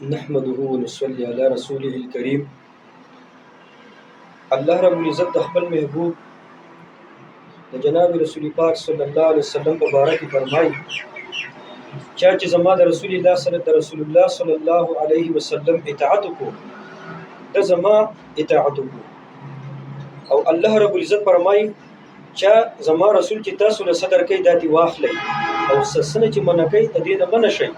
نحمده ونصلي على رسوله الكريم. الله رب العزت د خپل محبوب د جناب رسول پاک صلی الله علیه وسلم مبارک فرمایي چې زما د رسول الله صلی الله علیه وسلم اطاعت کو د زما اطاعت کو. او الله رب العزت فرمایي چې زما رسول چې تاسو له صدر کې داتي واخلي او سسنه چې منکې تدین منشي.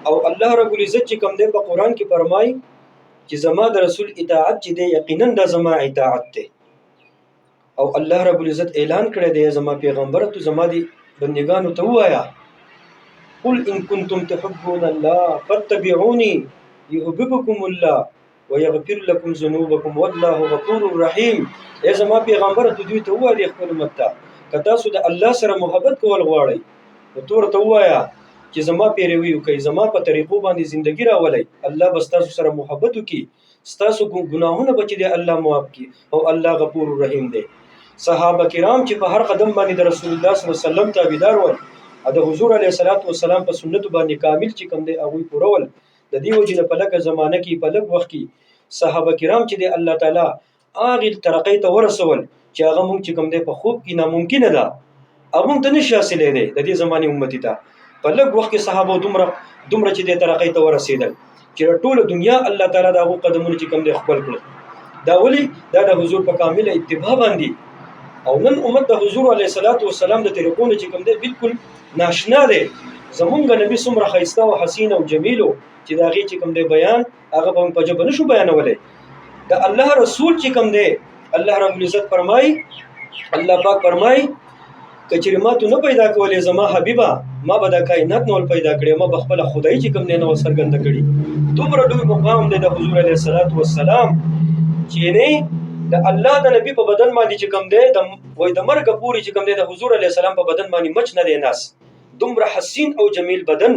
او الله رب العزت چې کوم دی په قران کې فرمایي چې زما د رسول اطاعت چې دی یقینا د زما اطاعت دی. او الله رب العزت اعلان کړی دی زما پیغمبر ته زما دي بندگانو ته وایا قل ان کنتم تحبون الله فاتبعوني يحببكم الله ويغفر لكم ذنوبكم والله غفور رحيم. ای زما پیغمبر ته دوی ته وایي خپل امت ته که تاسو د الله سره محبت کول غواړئ نو تور ته وایا چې زما پیروي وکړئ، زما په طریقو باندې ژوندۍ راولئ، الله به ستاسو سره محبت وکړي، ستاسو ګناهونه به چې دی الله معاف کړي او الله غفور رحیم دی. صحابه کرام چې په هر قدم باندې د رسول الله صلی الله علیه وسلم تابعدار ول او د حضور علیه السلام په سنت باندې کامل چې کوم دی هغه پورول د دې وجې په لکه زمانه کې په لږ وخت کې صحابه کرام چې دی الله تعالی هغه ترقی ته ورسول چې هغه مونږ چې کوم دی په خوب کې ناممکن ده هغه ته نشي حاصلې دی د دې زمانه امتی ته په لږ وخت کې صحابه دومره چې د ترقی ته ورسېدل چې ټول دنیا الله تعالی دا قدمونه چې کوم دی خپل کړ. دا ولی دا د حضور په کامله اتباع باندې او نن امت د حضور علیه السلام د طریقونو چې کوم دی بالکل ناشنا دی. زمونږ نبی څومره ښایسته او حسین او جمیل چې دا غي چې کوم دی بیان هغه په جبه نشو بیانولای. د الله رسول چې کوم دی الله رب العزت فرمای الله پاک فرمای کچری ما ته نه پیدا کولې زما حبیبا ما به د کائنات نو پیدا کړې ما بخپل خدای چې کوم نه سرګند کړي. دومره ډوی مقام دی د حضور علیه السلام چې نه د الله د نبی په بدن باندې چې کوم دی د وای د مرګ پوری چې کوم دی د حضور علیه السلام په بدن باندې مچ نه دی ناس دومره حسین او جمیل بدن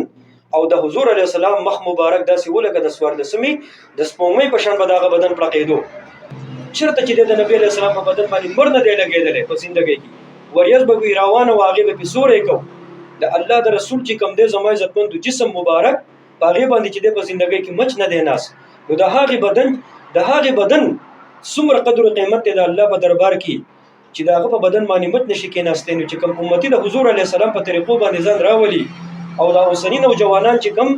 او د حضور علیه السلام مخ مبارک داسې ولګه د سوار د سمي د سپومې په شان بداغه بدن پړقېدو چرته چې د نبی علیه السلام په بدن باندې مر نه دی لګېدل په زندګۍ کې وریاض به روانه واغې به سورې کو د الله د رسول چې کوم دی زما عزتمند جسم مبارک باغې باندې چې د په زندګۍ کې مچ نه دی ناس نو د هغه بدن څومره قدر او قیمت دی د الله په دربار کې چې داغه په بدن باندې مت نشي کې ناشته نو چې کوم امتی د حضور علیه السلام په طریقو باندې ځان راولي او دا اوسنی نو جوانان چې کوم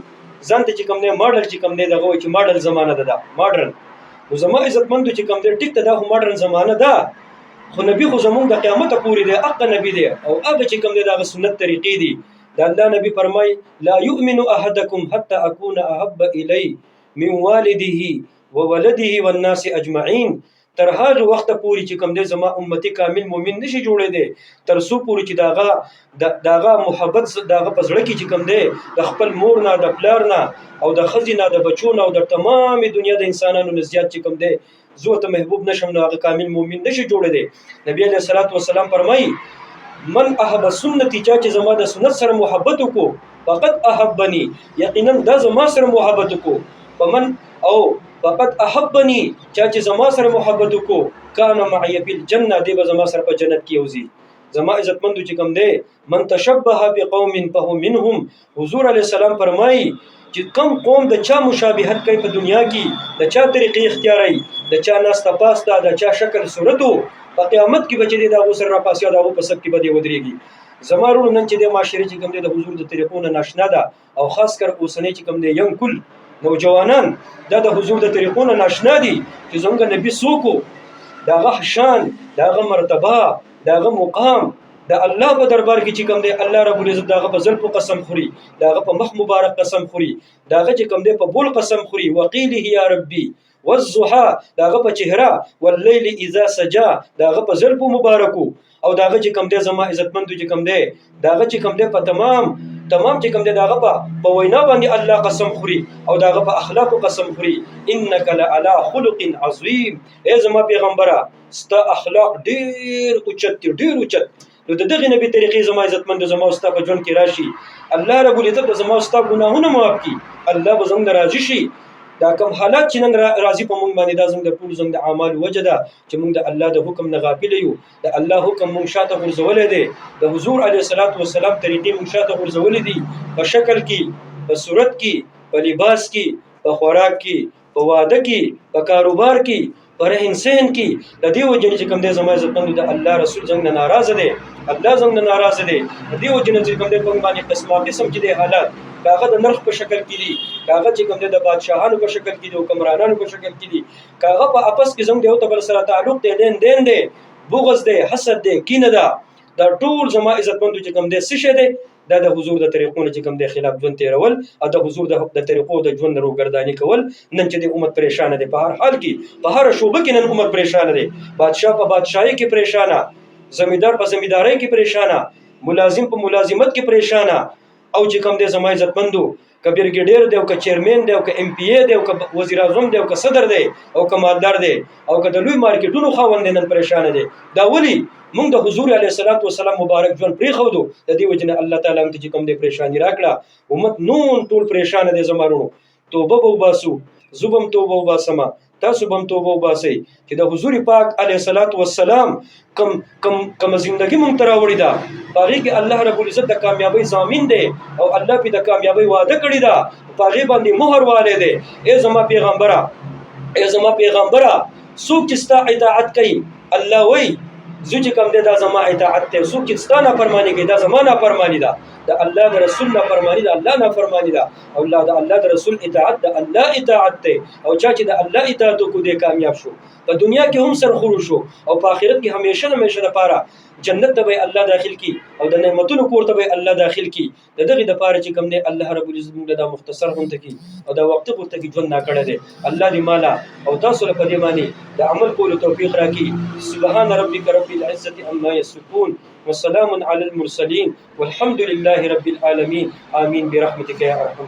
ځان ته چې کوم نه ماډل چې کوم نه دغه چې ماډل زمانہ ده ماډرن نو زما عزتمند چې کوم دی ټیک ته دا ماډرن زمانہ ده خو نبی خو زمونږ د قیامت پورې دی اق نبی دی او هغه چې کوم دی دا سنت طریقې دي د الله نبی فرمای لا یؤمن احدکم حتى اكون احب الی من والده وولده والناس اجمعین. تر هغه وخت پورې چې کوم دی زما امتی کامل مؤمن نشي جوړې دي تر سو پورې چې داغه محبت داغه پزړه کې چې کوم دی د خپل مور نه د پلار نه او د خزینه د بچو نه او د تمام دنیا د انسانانو نزيات چې کوم دی زو ته محبوب نشم نو هغه کامل مؤمن نشي جوړې دي. نبی علیہ السلام فرمایي من احب سنتي چې زما د سنت سره محبت وکړو فقط احبني یقینا د زما سره محبت وکړو فمن او فقط احبني چې زما سره محبت وکړو کان معي فی الجنه دی به زما سره په جنت کې وزي. زما عزتمند چې کوم دی من تشبه بقوم فهو منهم. حضور علیه السلام فرمایي چې کوم قوم د چا مشابهت کوي په دنیا کې د چا طریقې اختیاري د چا ناسته پاسته د چا شکل صورتو په قیامت کې بچي دا غوسر را پاسیا دا په سب کې بده ودرېږي. زمارو نن چې د معاشري چې کوم دی د حضور د طریقو نه ناشنا ده او خاص کر اوسنۍ چې کوم دی یم کل نوجوانان دا د حضور د طریقو نه ناشنا دي چې زموږ نبی سوکو داغه شان داغه مرتبه داغه مقام د الله په دربار کې چې کوم دی الله رب العزت داغه په زلف قسم خوري داغه په مخ مبارک قسم خوري داغه چې کوم دی په بول قسم خوري وقيله یا ربي والضحى داغه په چهره والليل اذا سجى داغه په زلف مبارکو او داغه چې کوم دی زما عزتمند چې کوم دی داغه چې کوم دی په تمام چې کوم دی داغه په وینا باندې الله قسم خوري او داغه په اخلاق قسم خوري انك لعلى خلق عظيم. ای زما پیغمبره ستا اخلاق ډیر اوچت نو د دغه نبی طریقې زما عزتمند زما او ستا په ژوند کې راشي الله رب العزت زما او ستا ګناهونه معاف کړي الله به زموږ راضي شي. دا کوم حالات چې نن راضي په موږ باندې دا زموږ د ټول زموږ د اعمال وجدا چې موږ د الله د حکم نه غافل یو د الله حکم موږ شاته غورځولې دي د حضور علیه السلام طریقې موږ شاته غورځولې دي په شکل کې په صورت کې په لباس کې، په خوراک کې، په واده کې، په کاروبار کې، په رهن سهن کې. د دې وجې چې کوم دی زما عزتمندو د الله رسول څنګه نه ناراضه دی، الله څنګه نه ناراضه دی. د دې وجې چې کوم دی په باندې قسمه قسم چې دی حالات، کاغه د نرخ په شکل کې دي، کاغه چې کوم دی د بادشاهانو په شکل کې دي، حکمرانانو په شکل کې دي، کاغه په اپس کې زموږ یو تبل سره تعلق دی، دین دی، بغض دی، حسد دی، کینه ده. دا ټول زما عزتمندو چې کوم دی څه شی دی؟ دا د حضور د طریقونو چې کوم دی خلاف ژوند تیرول او د حضور د طریقو د ژوند روګرداني کول. نن چې د امت پریشان دی، په هر حال کې، په هر شوبه کې نن امت پریشان دی. بادشاه په بادشاہي کې پریشانه، زمیندار په زمیندارۍ کې پریشانه، ملازم په ملازمت کې پریشانه. او چې کوم دی زما عزتمندو که برګیډیر دی او که چیرمن دی او که ام پی ای دی او که وزیر اعظم دی او که صدر دی او که مالدار دی او که د لوی مارکیټونو خاوند دی، نن پریشان دی. دا ولی موږ د حضور علیه السلام مبارک ژوند پرېښودو. د دې وجې نه الله تعالی موږ ته چې کوم دی پریشاني راکړه. امت نون ټول پریشانه دی. زمارونو توبه به وباسو، زه به هم توبه وباسمه، تاسو به هم توبه وباسئ چې د حضور پاک علیه السلام کوم زندگی مونږ ته راوړې ده، په هغې کې الله رب العزت د کامیابۍ ضامن دی او الله پې د کامیابۍ وعده کړې ده، په هغې باندې مهر والی دی. ای زما پیغمبره، ای زما پیغمبره، څوک چې ستا اطاعت کوي، الله وایي زه چې کوم دی دا زما اطاعت دی. څوک چې ستا نافرماني کوي، دا زما نافرماني ده، د الله د رسول نافرماني د الله نافرماني ده. او د الله د رسول اطاعت د الله اطاعت دی. او چا چې د الله اطاعت وکړو دی کامیاب شو، په دنیا کې هم سرخورو شو او په آخرت کې همیشه لپاره جنت ته به الله داخل کی او د نعمتونو کور ته به الله داخل کی. د دغې دپاره چې کوم دی الله رب العزت موږ دا مختصر غونته کی او دا وقت غونته کی ژوند ناکړی دی. الله دې مالا او تاسو له په دې باندې د عمل کولو توفیق راکړي. سبحان ربک رب العزة عما یصفون وسلام علی المرسلین والحمد لله رب العالمین. آمین برحمتک یا ارحم